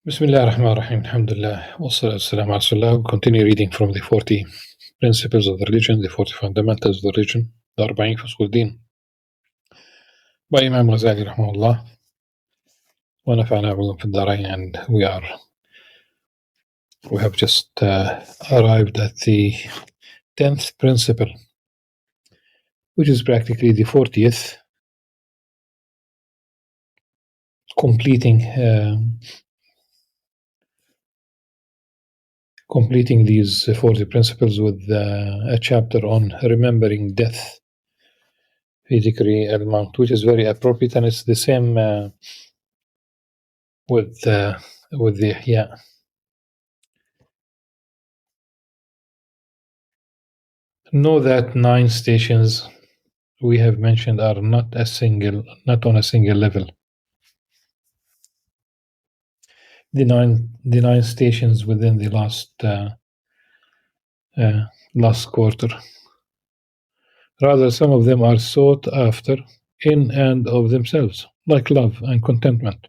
Bismillah ar-Rahman ar-Rahim, alhamdulillah, wassalatu wassalamu ala Rasulullah. We continue reading from the 40 principles of the religion, the 40 fundamentals of the religion, the Arba'in fi Usul Din, by Imam Al-Ghazali, rahmahullah, wa nafa'ana bihim fi ad-darain. And we have just arrived at the 10th principle, which is practically the 40th, completing these 40 principles with a chapter on remembering death, fi dhikri al-maut, which is very appropriate, and it's the same with the Ihya. Know that 9 stations we have mentioned are not on a single level. The nine stations within the last quarter. Rather, some of them are sought after in and of themselves, like love and contentment.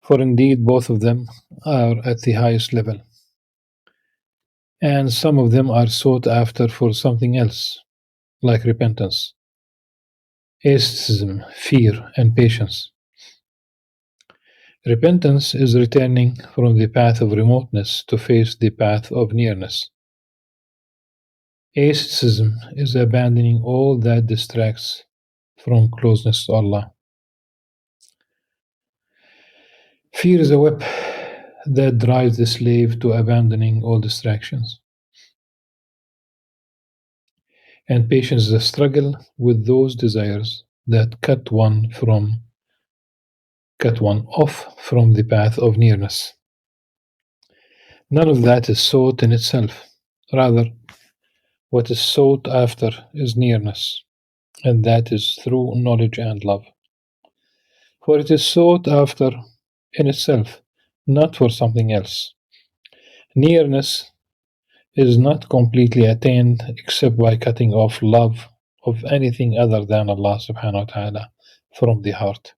For indeed, both of them are at the highest level. And some of them are sought after for something else, like repentance, asceticism, fear, and patience. Repentance is returning from the path of remoteness to face the path of nearness. Asceticism is abandoning all that distracts from closeness to Allah. Fear is a whip that drives the slave to abandoning all distractions. And patience is a struggle with those desires that cut one off from the path of nearness. None of that is sought in itself. Rather, what is sought after is nearness, and that is through knowledge and love. For it is sought after in itself, not for something else. Nearness is not completely attained except by cutting off love of anything other than Allah subhanahu wa ta'ala from the heart.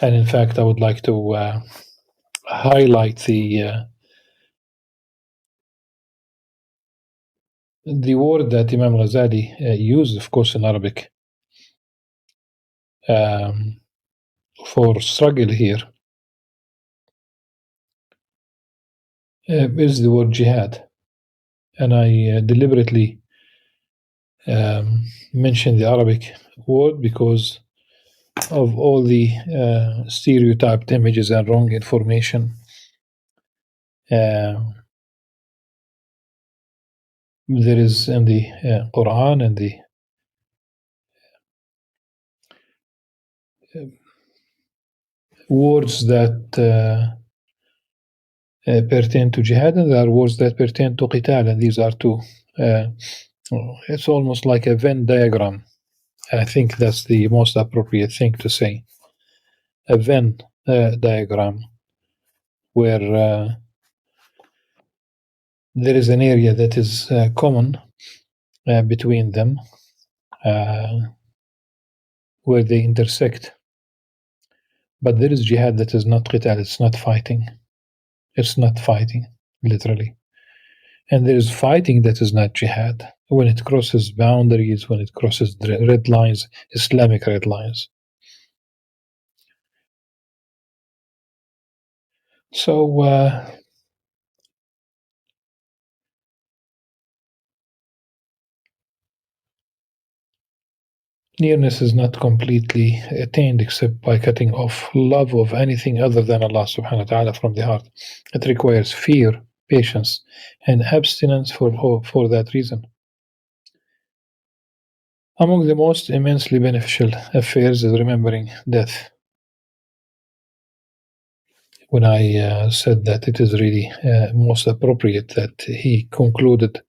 And in fact, I would like to highlight the word that Imam Al-Ghazali used, of course, in Arabic for struggle here is the word jihad. And I deliberately mentioned the Arabic word because of all the stereotyped images and wrong information there is in the Quran and the words that pertain to jihad, and there are words that pertain to qital, and these are two. It's almost like a Venn diagram. I think that's the most appropriate thing to say. A Venn diagram where there is an area that is common between them, where they intersect. But there is jihad that is not qital, it's not fighting. It's not fighting, literally. And there is fighting that is not jihad, when it crosses boundaries, when it crosses red lines, Islamic red lines. So, nearness is not completely attained except by cutting off love of anything other than Allah subhanahu wa ta'ala from the heart. It requires fear, patience, and abstinence for that reason. Among the most immensely beneficial affairs is remembering death. When I said that it is really most appropriate that he concluded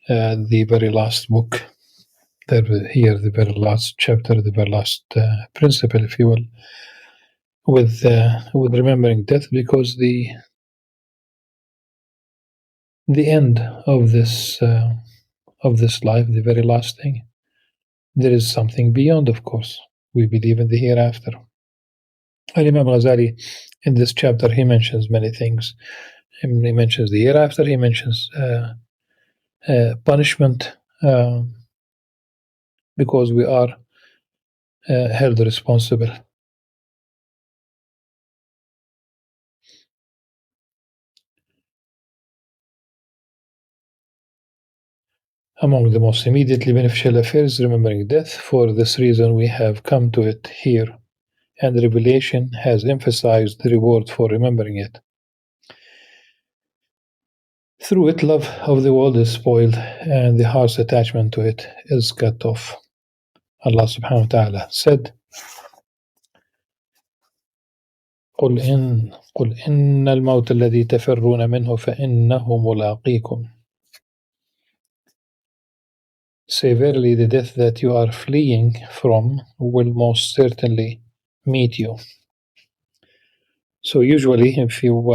the very last book, here the very last chapter, the very last principle, if you will, with remembering death, because the end of this of this life, the very last thing. There is something beyond, of course. We believe in the hereafter. And Imam Al-Ghazali, in this chapter, he mentions many things. He mentions the hereafter, he mentions punishment, because we are held responsible. Among the most immediately beneficial affairs, remembering death. For this reason, we have come to it here, and Revelation has emphasized the reward for remembering it. Through it, love of the world is spoiled, and the heart's attachment to it is cut off. Allah subhanahu wa ta'ala said, قل إن الموت الذي تفرون منه فإنه ملاقيكم. Say verily, the death that you are fleeing from will most certainly meet you. So usually, if you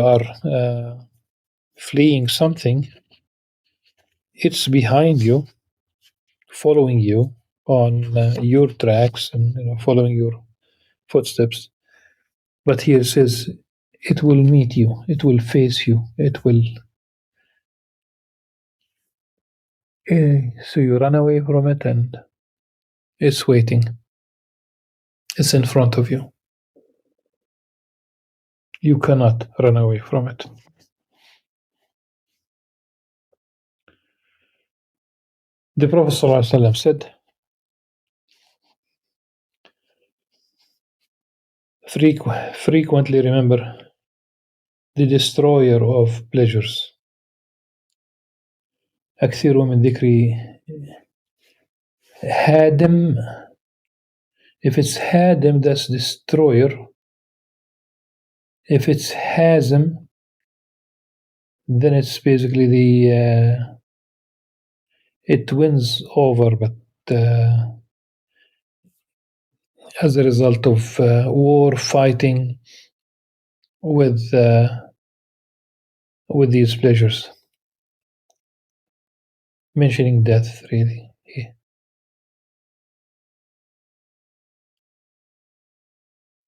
are fleeing something, it's behind you, following you on your tracks, and following your footsteps. But here it says, it will meet you, it will face you, it will. So you run away from it, and it's waiting. It's in front of you. You cannot run away from it. The Prophet ﷺ said, frequently remember the destroyer of pleasures. أكثروا من ذكر هادم. If it's Hadim, that's destroyer. If it's Hazim, then it's basically it wins over, but as a result of war, fighting with these pleasures. Mentioning death, really.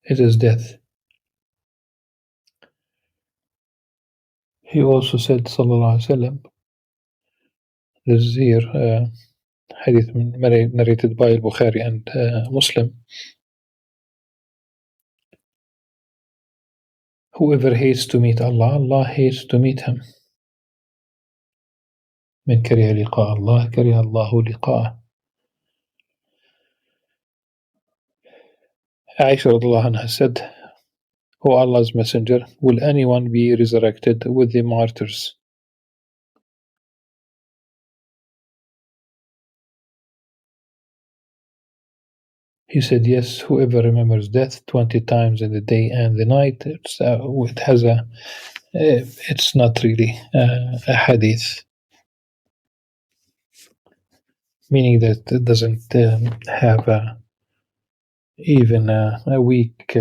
It is death. He also said, sallallahu alaihi wasallam, this is here, hadith narrated by Al-Bukhari and Muslim. Whoever hates to meet Allah, Allah hates to meet him. من كره لقاء الله كره الله لقاءه. Aisha radiallahu anha said, O Allah's Messenger, will anyone be resurrected with the martyrs? He said, yes, whoever remembers death 20 times in the day and the night, it's not really a hadith, meaning that it doesn't have even a weak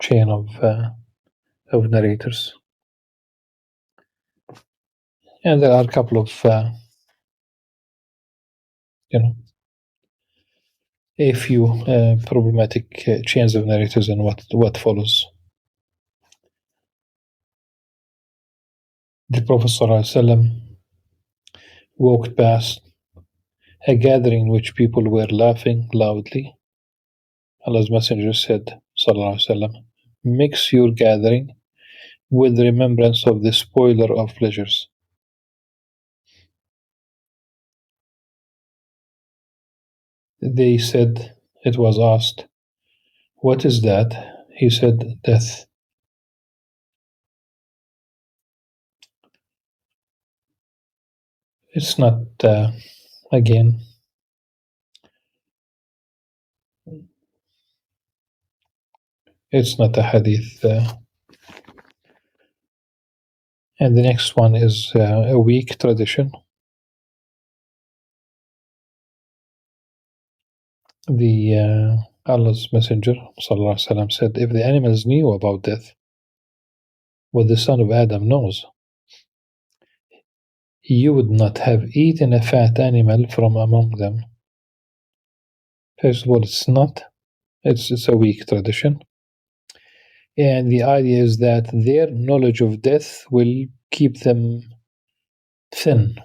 chain of narrators. And there are a couple of a few problematic chains of narrators and what follows. The Prophet ﷺ walked past a gathering in which people were laughing loudly. Allah's Messenger said, ﷺ, mix your gathering with the remembrance of the spoiler of pleasures. They said, it was asked, what is that? He said, death. It's not, again, it's not a hadith. And the next one is a weak tradition. The Allah's Messenger ﷺ said, if the animals knew about death, what the son of Adam knows, you would not have eaten a fat animal from among them. First of all, it's a weak tradition. And the idea is that their knowledge of death will keep them thin.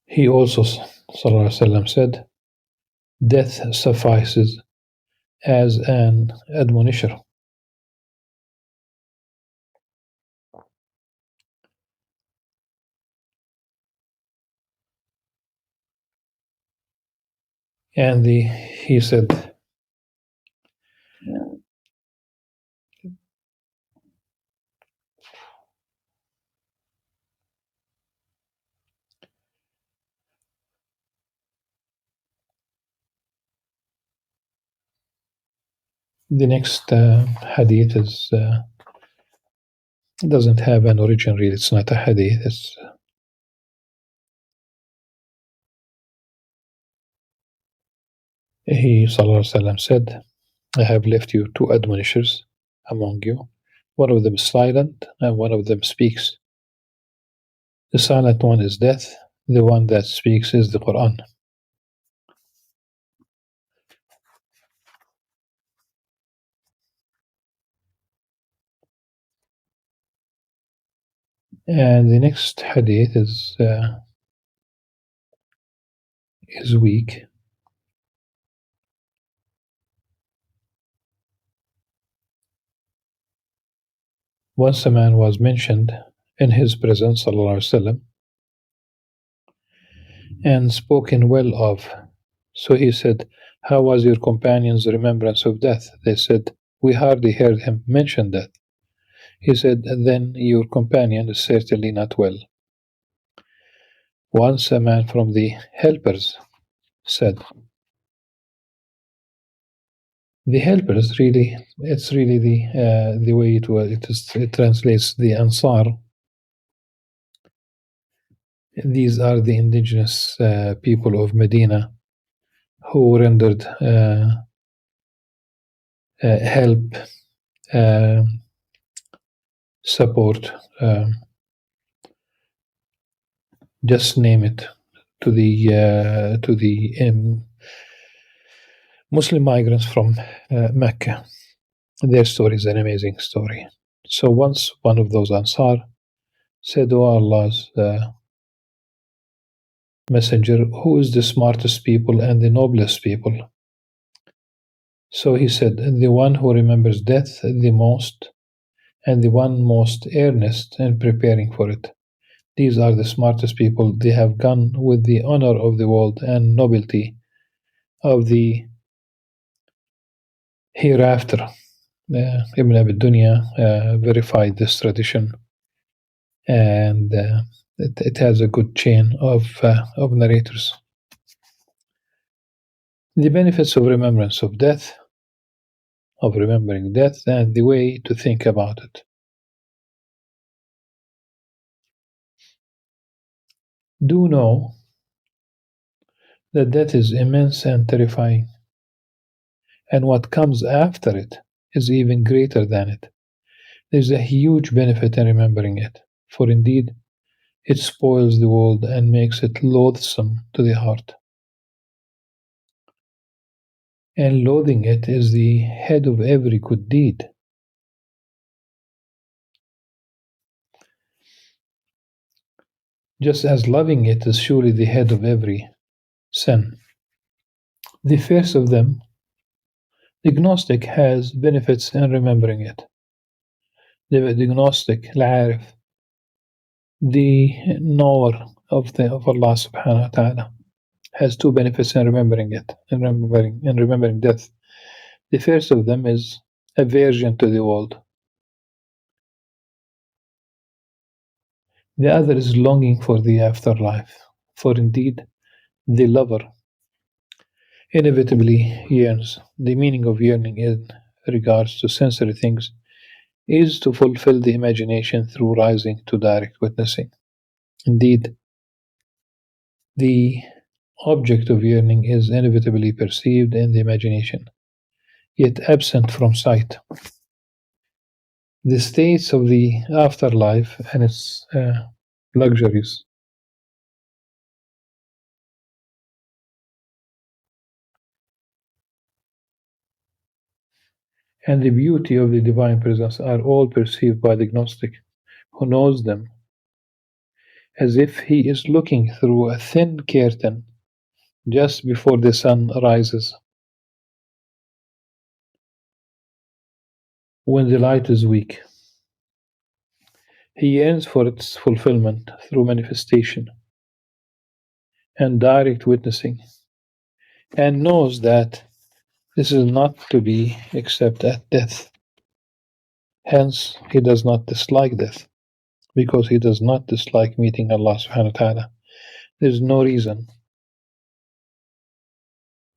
He also ﷺ, said, death suffices as an admonition. And he said, the next hadith doesn't have an origin really. It's not a hadith. He ﷺ said, I have left you two admonishers among you. One of them is silent and one of them speaks. The silent one is death. The one that speaks is the Quran. And the next hadith is weak. Once a man was mentioned in his presence, ﷺ, and spoken well of. So he said, how was your companion's remembrance of death? They said, we hardly heard him mention death. He said, then your companion is certainly not well. Once a man from the helpers said, the helpers really, it's really the way it translates the Ansar. These are the indigenous people of Medina who rendered help, support, just name it, to the Muslim migrants from Mecca. Their story is an amazing story. So once one of those Ansar said, "O Allah's Messenger, who is the smartest people and the noblest people?" So he said, the one who remembers death the most and the one most earnest in preparing for it. These are the smartest people. They have gone with the honor of the world and nobility of the hereafter. Ibn Abi Dunya verified this tradition, and it has a good chain of narrators. The benefits of remembrance of death, of remembering death, and the way to think about it. Do know that death is immense and terrifying, and what comes after it is even greater than it. There is a huge benefit in remembering it, for indeed it spoils the world and makes it loathsome to the heart. And loathing it is the head of every good deed. Just as loving it is surely the head of every sin. The first of them, the Gnostic, has benefits in remembering it. The Gnostic, Al-Arif, the knower of Allah subhanahu wa ta'ala, has two benefits in remembering it, in remembering death. The first of them is aversion to the world. The other is longing for the afterlife, for indeed the lover inevitably yearns. The meaning of yearning in regards to sensory things is to fulfill the imagination through rising to direct witnessing. Indeed, the object of yearning is inevitably perceived in the imagination, yet absent from sight. The states of the afterlife and its luxuries, and the beauty of the divine presence are all perceived by the Gnostic, who knows them as if he is looking through a thin curtain just before the sun rises, when the light is weak. He yearns for its fulfillment through manifestation and direct witnessing, and knows that this is not to be except at death. Hence, he does not dislike death, because he does not dislike meeting Allah subhanahu wa ta'ala. There is no reason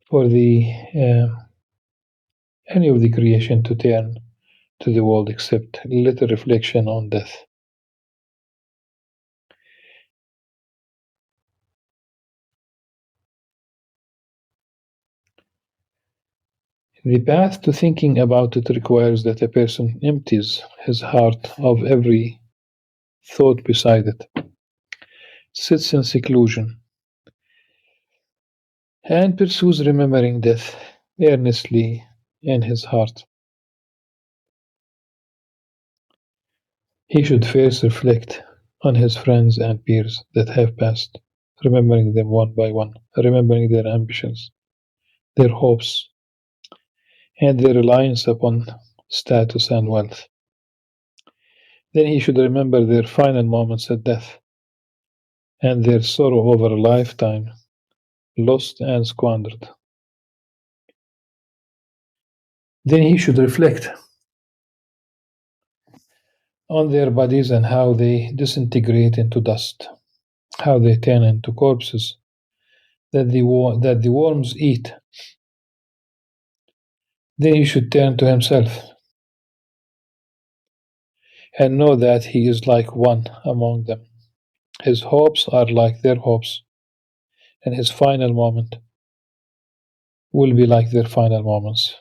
for the any of the creation to turn to the world except little reflection on death. The path to thinking about it requires that a person empties his heart of every thought beside it, sits in seclusion, and pursues remembering death earnestly in his heart. He should first reflect on his friends and peers that have passed, remembering them one by one, remembering their ambitions, their hopes, and their reliance upon status and wealth. Then he should remember their final moments at death and their sorrow over a lifetime lost and squandered. Then he should reflect on their bodies and how they disintegrate into dust, how they turn into corpses that the worms eat. Then he should turn to himself and know that he is like one among them. His hopes are like their hopes, and his final moment will be like their final moments.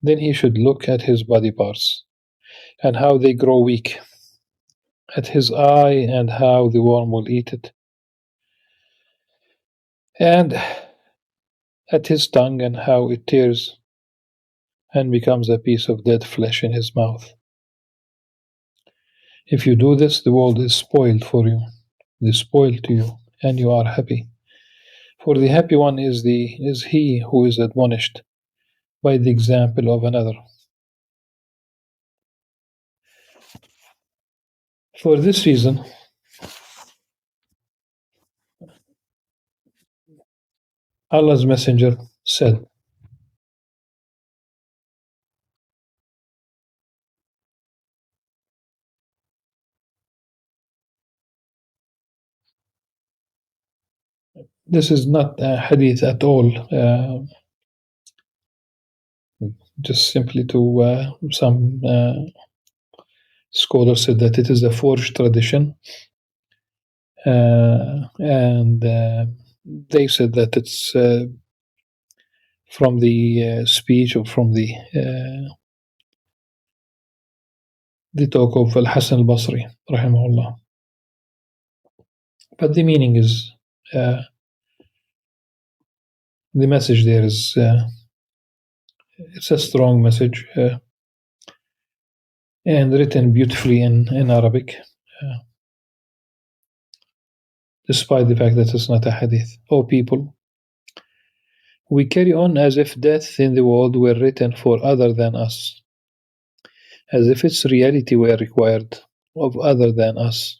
Then he should look at his body parts and how they grow weak, at his eye and how the worm will eat it, and at his tongue and how it tears and becomes a piece of dead flesh in his mouth. If you do this, the world is spoiled for you, it is spoiled to you, and you are happy. For the happy one is he who is admonished by the example of another. For this reason, Allah's Messenger said, this is not a hadith at all, just simply to some scholars said that it is a forged tradition, and they said that it's from the speech or from the talk of Al-Hasan al-Basri, rahimahullah. But the meaning is, the message there is, it's a strong message, and written beautifully in Arabic, despite the fact that it's not a hadith. O people, we carry on as if death in the world were written for other than us, as if its reality were required of other than us,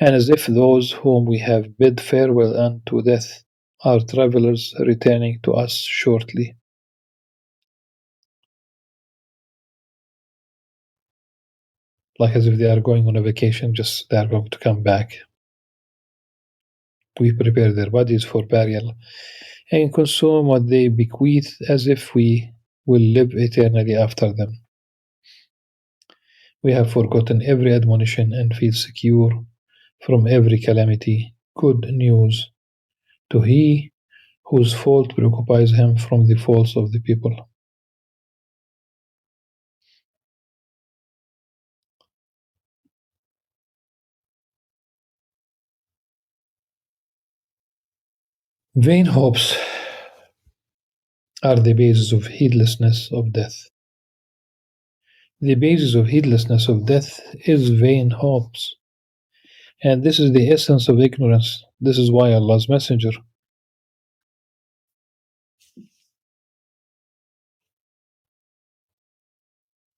and as if those whom we have bid farewell unto death are travelers returning to us shortly. Like as if they are going on a vacation, just they are going to come back. We prepare their bodies for burial and consume what they bequeath as if we will live eternally after them. We have forgotten every admonition and feel secure from every calamity. Good news to he whose fault preoccupies him from the faults of the people. Vain hopes are the basis of heedlessness of death. The basis of heedlessness of death is vain hopes. And this is the essence of ignorance. This is why Allah's Messenger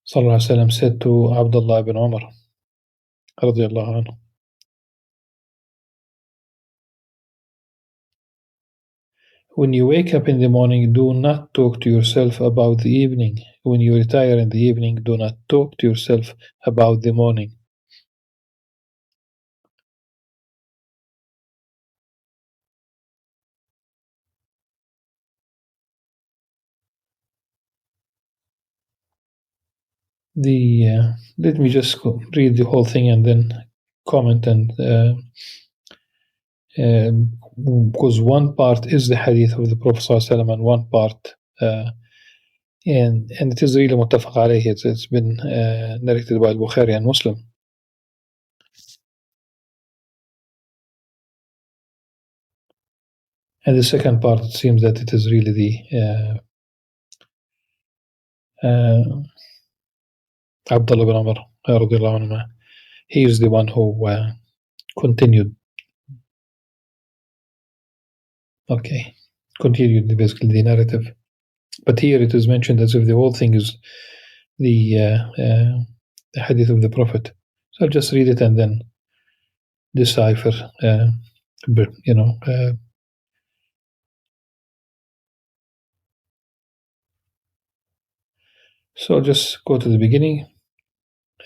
Sallallahu Alaihi Wasallam said to Abdullah ibn Umar radiallahu anhu, when you wake up in the morning, do not talk to yourself about the evening. When you retire in the evening, do not talk to yourself about the morning. Let me just read the whole thing and then comment, and because one part is the hadith of the Prophet ﷺ and one part and it is really muttafaq alayhi. It's been narrated by Bukhari and Muslim. And the second part, it seems that it is really the Abdullah ibn Umar radiallahu anhu. He is the one who continued basically the narrative. But here it is mentioned as if the whole thing is the hadith of the Prophet. So I'll just read it and then decipher, So I'll just go to the beginning.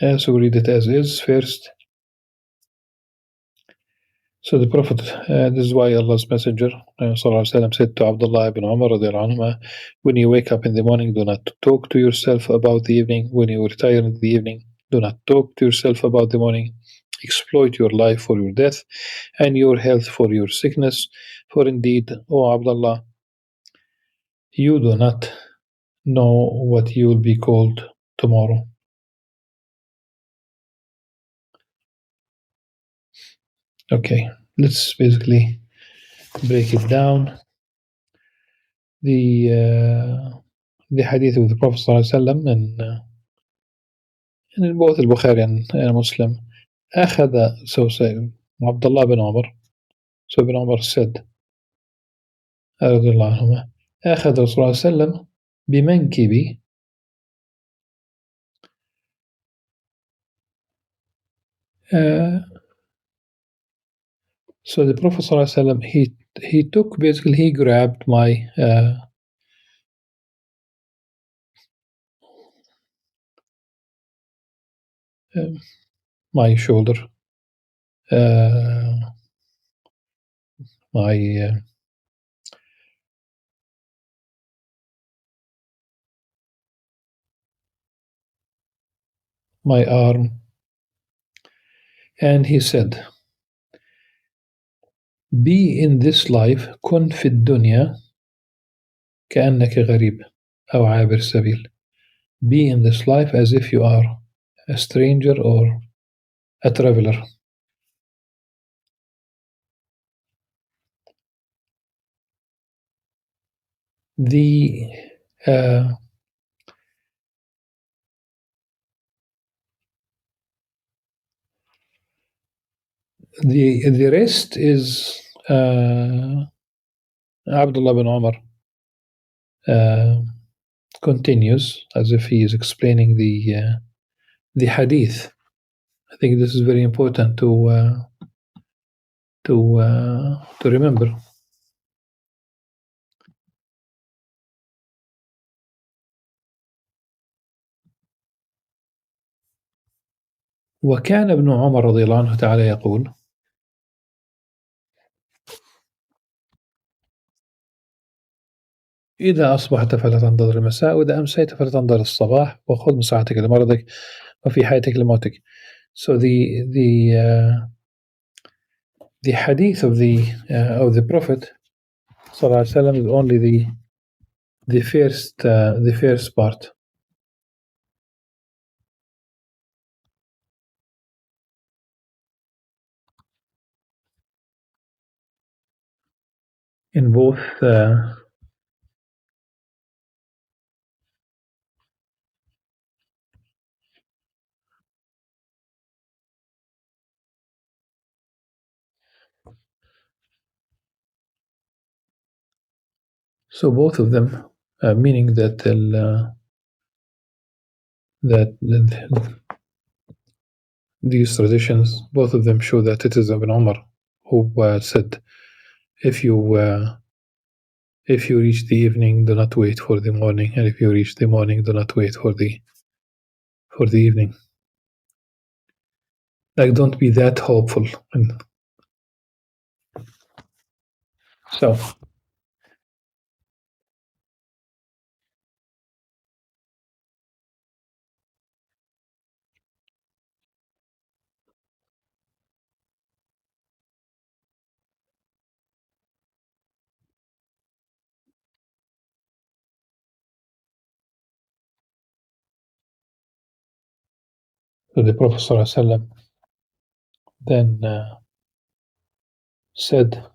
So read it as is first. So the Prophet, this is why Allah's Messenger Sallallahu Alaihi Wasallam said to Abdullah ibn Umar radiallahu anhu, when you wake up in the morning, do not talk to yourself about the evening. When you retire in the evening, do not talk to yourself about the morning. Exploit your life for your death and your health for your sickness. For indeed, O Abdullah, you do not know what you will be called tomorrow. Okay, let's basically break it down. The hadith of the Prophet ﷺ and in both Al-Bukhari and Muslim, Abdullah bin Umar, so Ibn Umar said, رضي الله عنهما, أخذ رسول الله صلى الله عليه وسلم بمنكبي so the Prophet ﷺ, he took, basically he grabbed my my shoulder, my arm, and he said, be in this life كن في الدنيا كأنك غريب أو عابر سبيل. Be in this life as if you are a stranger or a traveler. The rest is Abdullah bin Umar continues as if he is explaining the hadith. I think this is very important to remember. وكان ابن عمر رضي الله عنه تعالى يقول إذا أصبحت فلا تنتظر المساء وإذا أمسيت فلا تنتظر الصباح وخذ من صحتك لمرضك وفي حياتك لموتك. So the hadith of the Prophet ﷺ is only the first part. In both so both of them, meaning that these traditions, both of them show that it is Ibn Umar who said, if you reach the evening, do not wait for the morning, and if you reach the morning, do not wait for the evening. Like, don't be that hopeful. And so the Prophet ﷺ then said,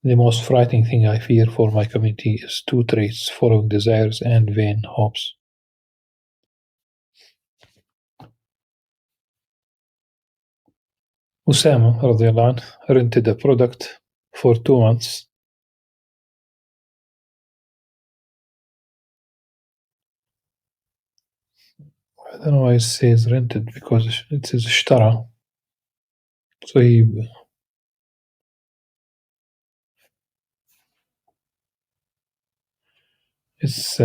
the most frightening thing I fear for my community is two traits: following desires and vain hopes. Usama radiallahu anh, rented a product for 2 months. I don't know why it says rented, because it says ishtara. So it's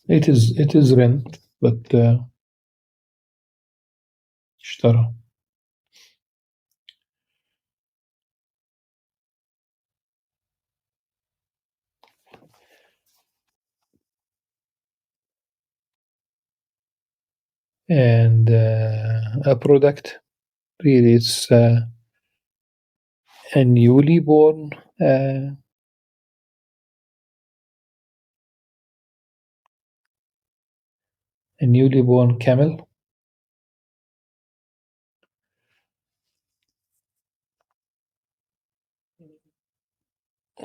it is rent, but ishtara. And a product, really, it's a newly born camel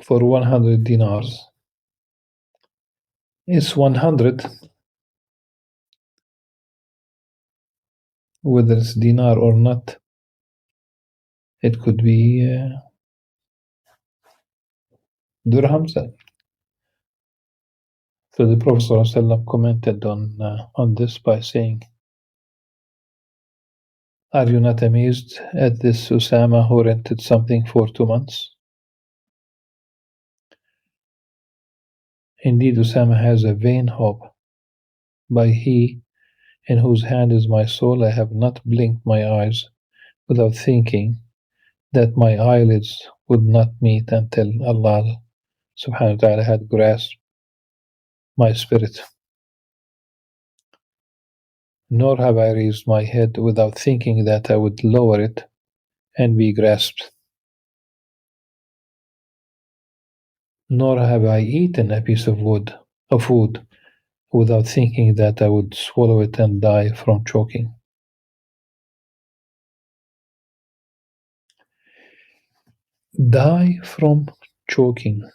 for 100 dinars. It's 100, whether it's dinar or not. It could be dirhams. So the Prophet ﷺ commented on this by saying, are you not amazed at this Usama who rented something for 2 months? Indeed, Usama has a vain hope. By He in whose hand is my soul, I have not blinked my eyes without thinking that my eyelids would not meet until Allah subhanahu wa ta'ala had grasped my spirit. Nor have I raised my head without thinking that I would lower it and be grasped. Nor have I eaten a piece of food, without thinking that I would swallow it and die from choking. Die from choking.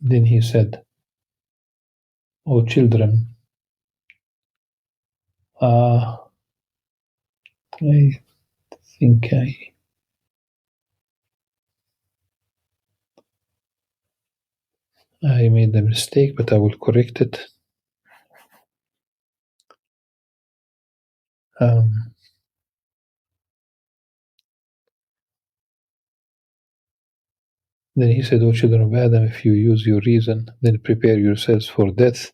Then he said, O children, I think I made a mistake, but I will correct it. Then he said, O children of Adam, if you use your reason, then prepare yourselves for death.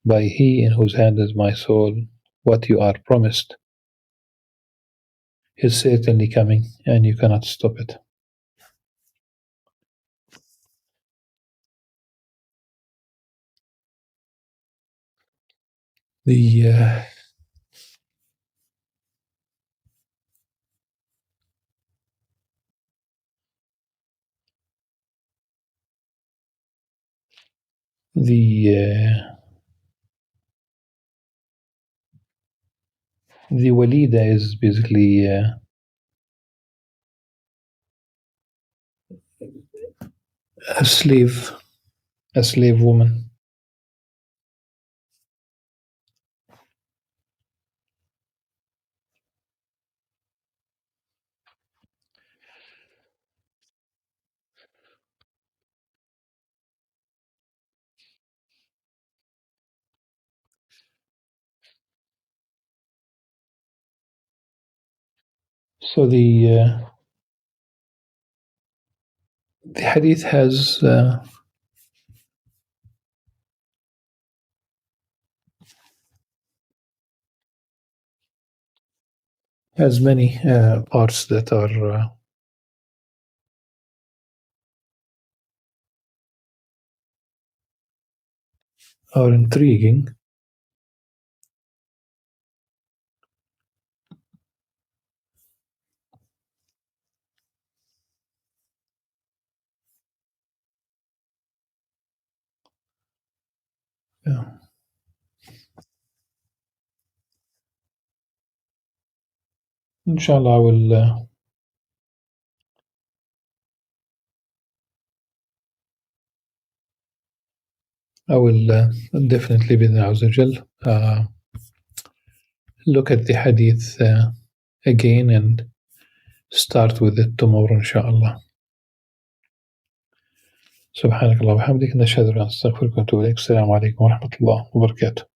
by He in whose hand is my soul, what you are promised is certainly coming, and you cannot stop it. The the walida is basically a slave woman. So the hadith has many parts that are intriguing. Yeah. Inshallah, I will definitely بإذن الله عز وجل look at the hadith again and start with it tomorrow inshallah. سبحانك اللهم وبحمدك نشهد أن لا إله إلا أنت نستغفرك ونتوب إليك. السلام عليكم ورحمة الله وبركاته.